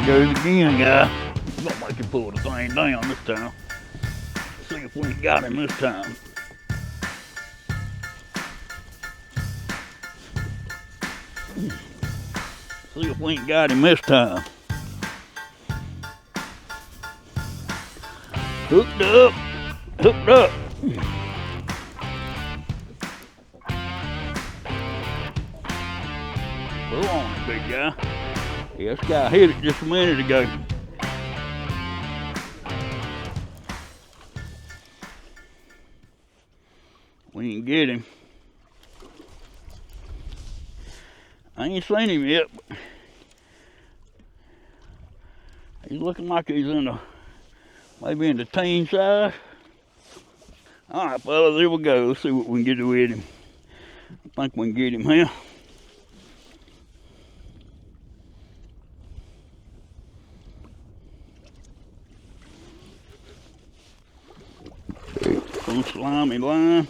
goes again, guy. Looks like he pulled the thing down this time. See if we ain't got him this time. See if we ain't got him this time. Hooked up. Hooked up. Pull on, big guy. Yeah, this guy hit it just a minute ago. We didn't get him. I ain't seen him yet, but he's looking like he's in the, maybe in the teen size. All right, fellas, here we go. Let's see what we can get with him. I think we can get him here. Some slimy line.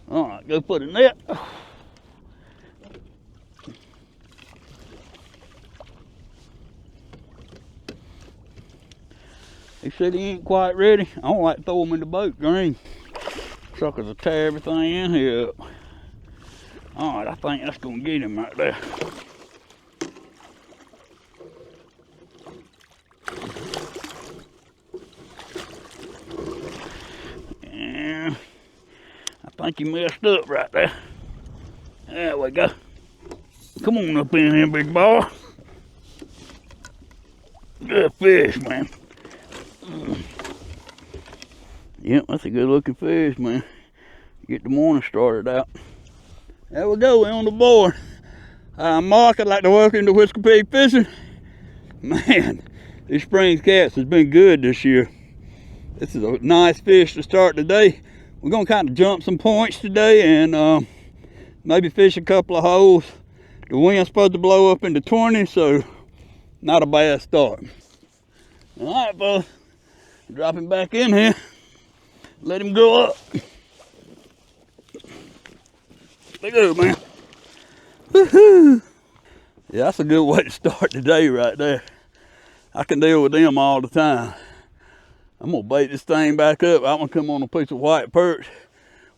All right, go put a net. He said he ain't quite ready. I don't like to throw him in the boat green. Suckers will tear everything in here up. All right, I think that's gonna get him right there. And I think he messed up right there. There we go. Come on up in here, big boy. Good fish, man. Yep, that's a good looking fish, man. Get the morning started out. There we go, we're on the board. Mark, I'd like to welcome to Whisker Pig Fishing. Man, these Springs cats has been good this year. This is a nice fish to start the day. We're gonna kind of jump some points today and maybe fish a couple of holes. The wind's supposed to blow up into 20, so not a bad start. All right, fellas, drop him back in here. Let him go up. Look at it, man. Woohoo! Yeah, that's a good way to start the day right there. I can deal with them all the time. I'm gonna bait this thing back up. I'm gonna come on a piece of white perch.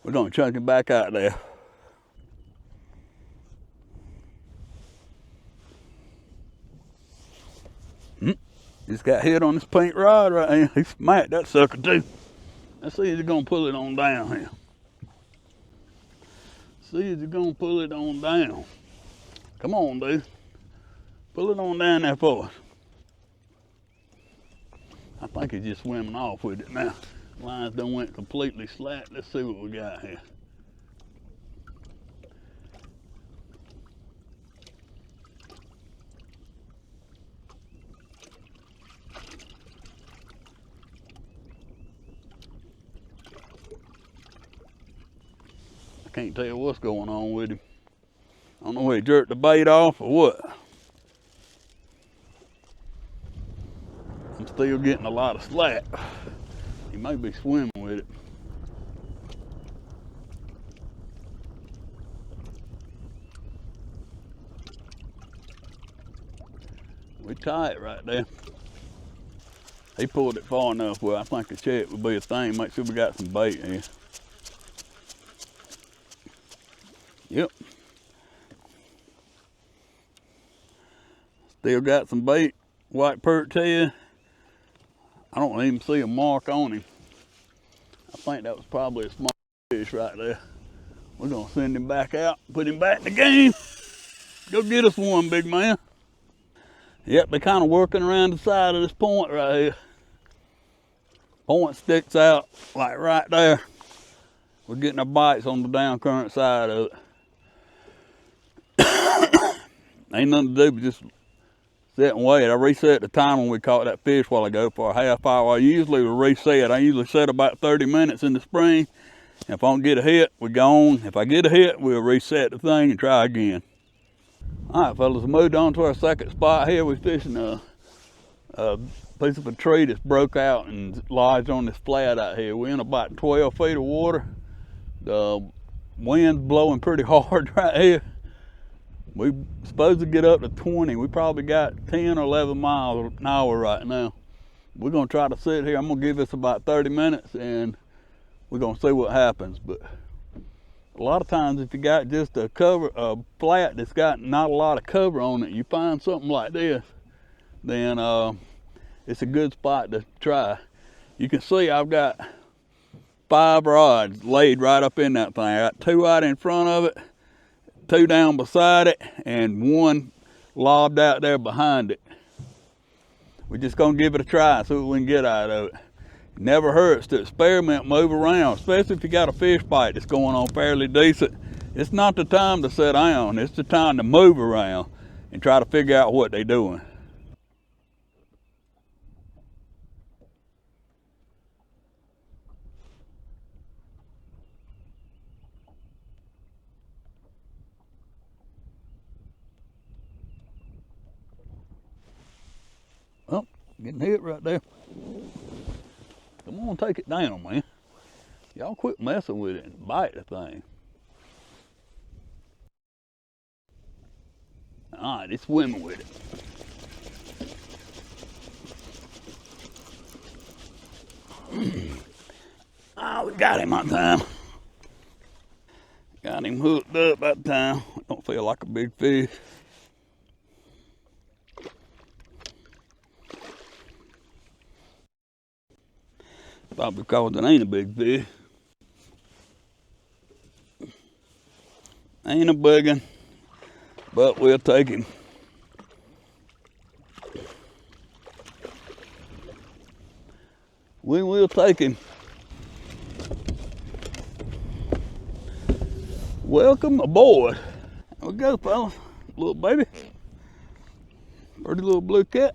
We're gonna chunk it back out there. Just got hit on this pink rod right here. He smacked that sucker too. Let's see if he's gonna pull it on down here. See if he's gonna pull it on down. Come on, dude. Pull it on down there for us. I think he's just swimming off with it now. Lines done went completely slack. Let's see what we got here. Can't tell what's going on with him. I don't know whether he jerked the bait off or what. I'm still getting a lot of slack. He may be swimming with it. We tight right there. He pulled it far enough where I think a check would be a thing. Make sure we got some bait here. Yep. Still got some bait. White perch head. I don't even see a mark on him. I think that was probably a small fish right there. We're gonna send him back out, put him back in the game. Go get us one, big man. Yep, they're kind of working around the side of this point right here. Point sticks out like right there. We're getting our bites on the down current side of it. Ain't nothing to do but just sit and wait. I reset the time when we caught that fish a while ago for a half hour. I usually will reset. I usually set about 30 minutes in the spring. If I don't get a hit, we go on. If I get a hit, we'll reset the thing and try again. All right, fellas, we moved on to our second spot here. We're fishing a piece of a tree that's broke out and lodged on this flat out here. We're in about 12 feet of water. The wind's blowing pretty hard right here. We're supposed to get up to 20. We probably got 10 or 11 miles an hour right now. We're gonna try to sit here. I'm gonna give this about 30 minutes and we're gonna see what happens. But a lot of times if you got just a flat that's got not a lot of cover on it, you find something like this, then it's a good spot to try. You can see I've got 5 rods laid right up in that thing. I got 2 out in front of it, 2 down beside it, and 1 lobbed out there behind it. We're just gonna give it a try, see what we can get out of it. It never hurts to experiment, move around, especially if you got a fish bite that's going on fairly decent. It's not the time to sit down, it's the time to move around and try to figure out what they're doing. Oh, getting hit right there. Come on, take it down, man. Y'all quit messing with it and bite the thing. All right, it's swimming with it. Oh, we got him that time. Got him hooked up that time. Don't feel like a big fish. Probably because it ain't a big fish. Ain't a big one, but we'll take him. We will take him. Welcome aboard. There we go, fellas. Little baby. Pretty little blue cat.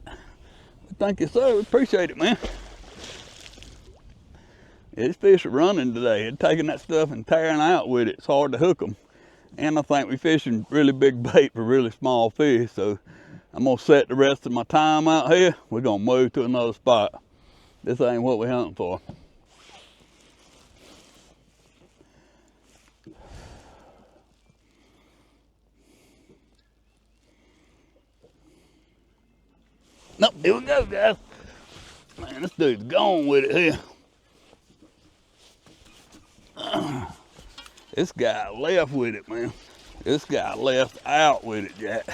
Thank you, sir. We appreciate it, man. Yeah, these fish are running today. They're taking that stuff and tearing out with it. It's hard to hook them. And I think we're fishing really big bait for really small fish. So I'm gonna set the rest of my time out here. We're gonna move to another spot. This ain't what we're hunting for. Nope, here we go, guys. Man, this dude's gone with it here. This guy left with it, man. This guy left out with it, Jack.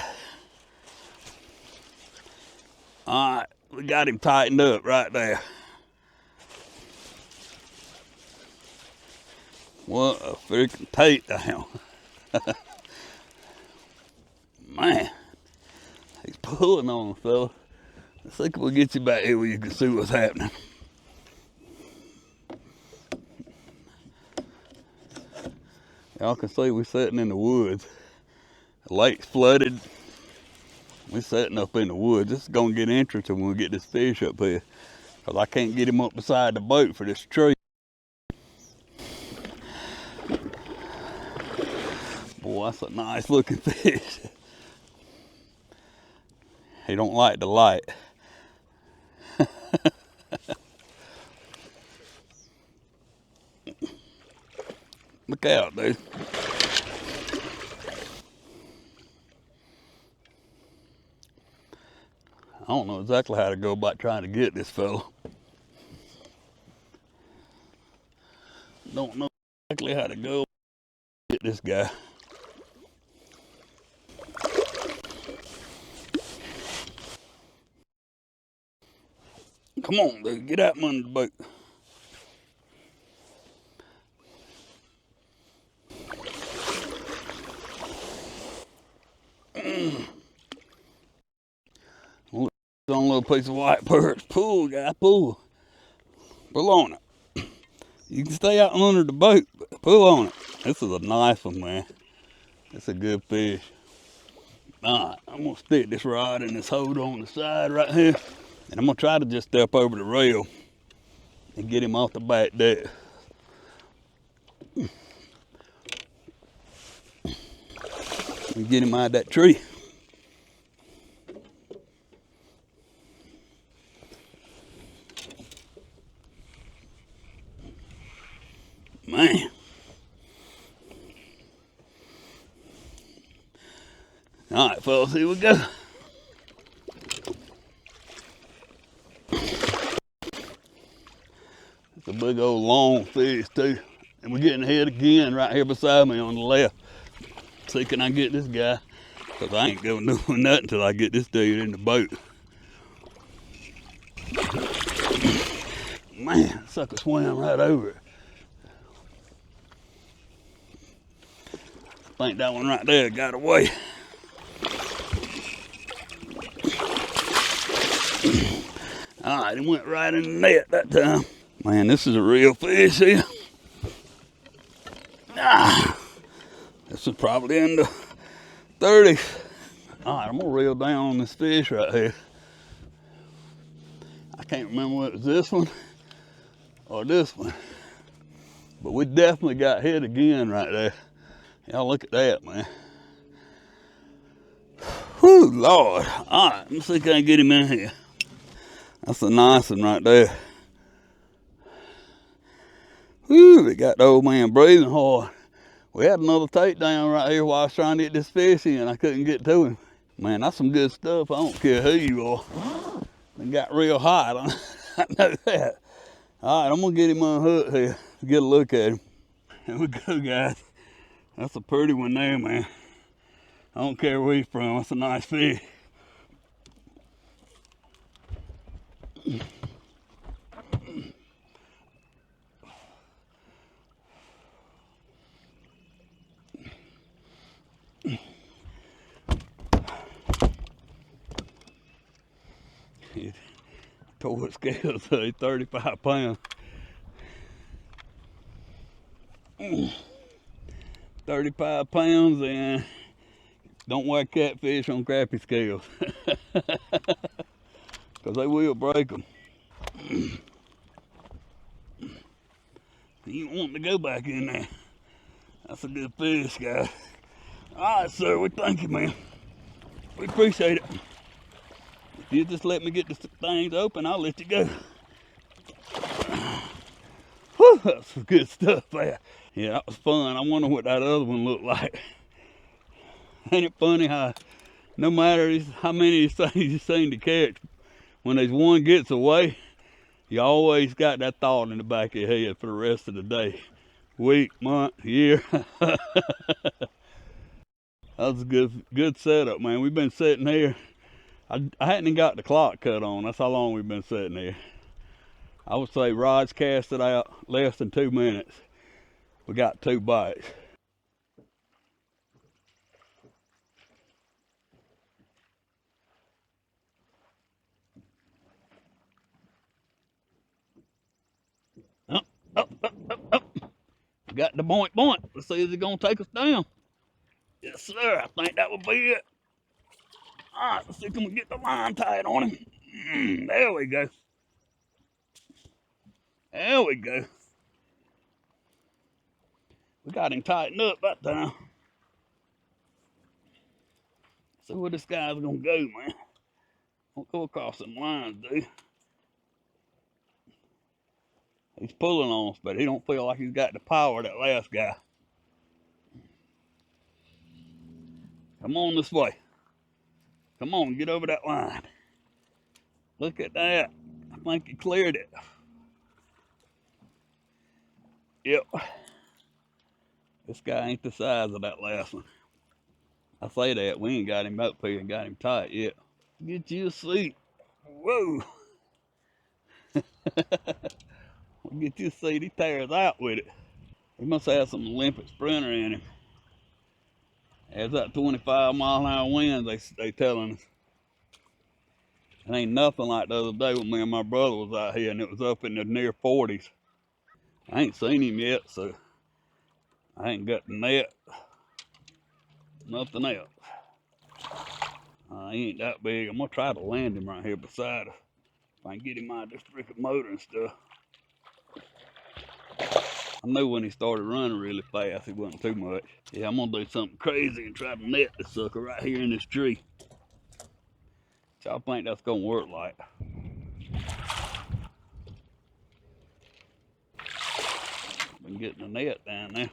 All right, we got him tightened up right there. What a freaking takedown. Man, he's pulling on us, fella. Let's see if we'll get you back here where you can see what's happening. Y'all can see we're sitting in the woods. The lake's flooded. We're sitting up in the woods. This is gonna get interesting when we get this fish up here, because I can't get him up beside the boat for this tree. Boy, that's a nice looking fish. He don't like the light. Look out, dude. I don't know exactly how to go about trying to get this fella. Don't know exactly how to go get this guy. Come on, dude, get out from under the boat. Look, it's on a little piece of white perch. Pull, guy, pull. Pull on it. You can stay out under the boat, but pull on it. This is a nice one, man. It's a good fish. All right, I'm gonna stick this rod in this hole on the side right here, and I'm gonna try to just step over the rail and get him off the back deck. And get him out of that tree. Man. All right, fellas, here we go. It's a big old long fish too. And we're getting ahead again right here beside me on the left. See, can I get this guy? Because I ain't going to do nothing until I get this dude in the boat. Man, sucker swam right over it. I think that one right there got away. All right, it went right in the net that time. Man, this is a real fish here. This is probably in the 30s. All right, I'm gonna reel down on this fish right here. I can't remember whether it was this one or this one, but we definitely got hit again right there. Y'all look at that, man. Whew, Lord. All right, let me see if I can get him in here. That's a nice one right there. Whew, it got the old man breathing hard. We had another takedown right here while I was trying to get this fish in. I couldn't get to him. Man, that's some good stuff. I don't care who you are. It got real hot. I know that. All right, I'm gonna get him unhooked here. Get a look at him. Here we go, guys. That's a pretty one there, man. I don't care where he's from. That's a nice fish. Toward scales, 35 pounds. 35 pounds, and don't weigh catfish on crappie scales. Because they will break them. You don't want to go back in there. That's a good fish, guys. All right, sir, we thank you, man. We appreciate it. If you just let me get the things open, I'll let you go. Whew, that's some good stuff there. Yeah, that was fun. I wonder what that other one looked like. Ain't it funny how no matter how many of these things you seem to catch, when there's one gets away, you always got that thought in the back of your head for the rest of the day, week, month, year. That was a good setup, man. We've been sitting here. I hadn't even got the clock cut on. That's how long we've been sitting here. I would say rod's casted out less than 2 minutes. We got 2 bites. Up, up, up, up, up. We got the boink boink. Let's see if it's gonna take us down. Yes, sir. I think that would be it. All right, let's see if we can get the line tied on him. There we go. There we go. We got him tightened up that time. See where this guy's gonna go, man. Don't go across them lines, dude. He's pulling on us, but he don't feel like he's got the power of that last guy. Come on this way. Come on, get over that line. Look at that. I think he cleared it. Yep. This guy ain't the size of that last one. I say that, we ain't got him up here and got him tight yet. Get you a seat. Whoa. Get you a seat, he tears out with it. He must have some Olympic sprinter in him. Has that 25-mile-an-hour wind they telling us. It ain't nothing like the other day when me and my brother was out here and it was up in the near 40s. I ain't seen him yet, so I ain't got the net. Nothing else. He ain't that big. I'm gonna try to land him right here beside us. If I can get him out of this freaking motor and stuff. I knew when he started running really fast, it wasn't too much. Yeah, I'm gonna do something crazy and try to net this sucker right here in this tree. Y'all think that's gonna work like? I'm getting a net down there.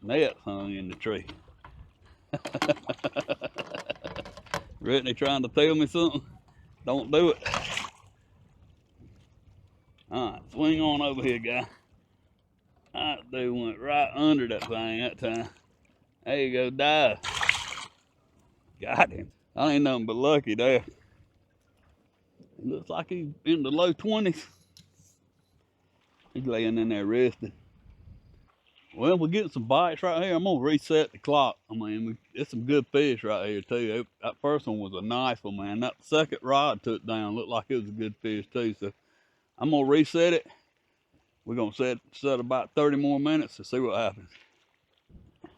Net hung in the tree. Brittany trying to tell me something? Don't do it. Alright, swing on over here, guy. That dude went right under that thing that time. There you go, dive. Got him. I ain't nothing but lucky there. It looks like he's in the low 20s. He's laying in there resting. Well, we're getting some bites right here. I'm gonna reset the clock. I mean, it's some good fish right here too. That first one was a nice one, man. That second rod took down looked like it was a good fish too. So I'm gonna reset it. We're gonna set about 30 more minutes to see what happens.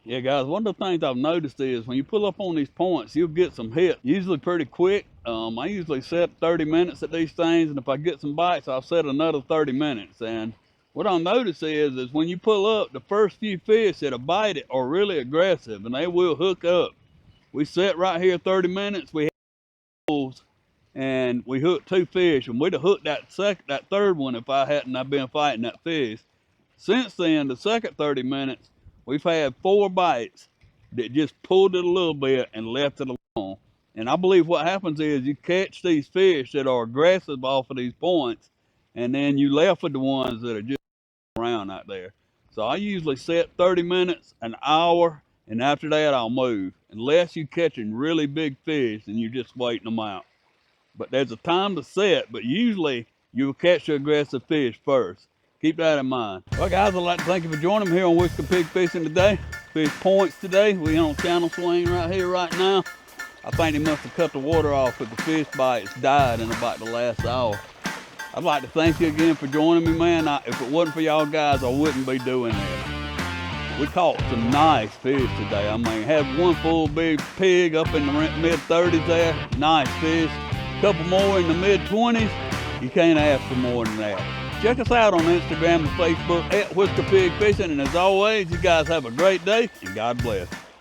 Yeah, guys, one of the things I've noticed is when you pull up on these points, you'll get some hits, usually pretty quick. I usually set 30 minutes at these things, and if I get some bites, I'll set another 30 minutes. And what I'll notice is when you pull up, the first few fish that'll bite it are really aggressive, and they will hook up. We set right here 30 minutes, we had holes, and we hooked 2 fish, and we'd have hooked that third one if I hadn't been fighting that fish. Since then, the second 30 minutes, we've had 4 bites that just pulled it a little bit and left it alone. And I believe what happens is you catch these fish that are aggressive off of these points, and then you left with the ones that are just around out there. So I usually set 30 minutes, an hour, and after that I'll move. Unless you're catching really big fish and you're just waiting them out. But there's a time to set, but usually you'll catch the aggressive fish first. Keep that in mind. Well, guys, I'd like to thank you for joining me here on Whisker Pig Fishing today. Fish points today. We on channel swing right here right now. I think they must have cut the water off, but the fish bites died in about the last hour. I'd like to thank you again for joining me, man. If it wasn't for y'all guys, I wouldn't be doing this. We caught some nice fish today. I mean, had one full big pig up in the mid-30s there. Nice fish. A couple more in the mid-20s. You can't ask for more than that. Check us out on Instagram and Facebook at Whisker Pig Fishing. And as always, you guys have a great day and God bless.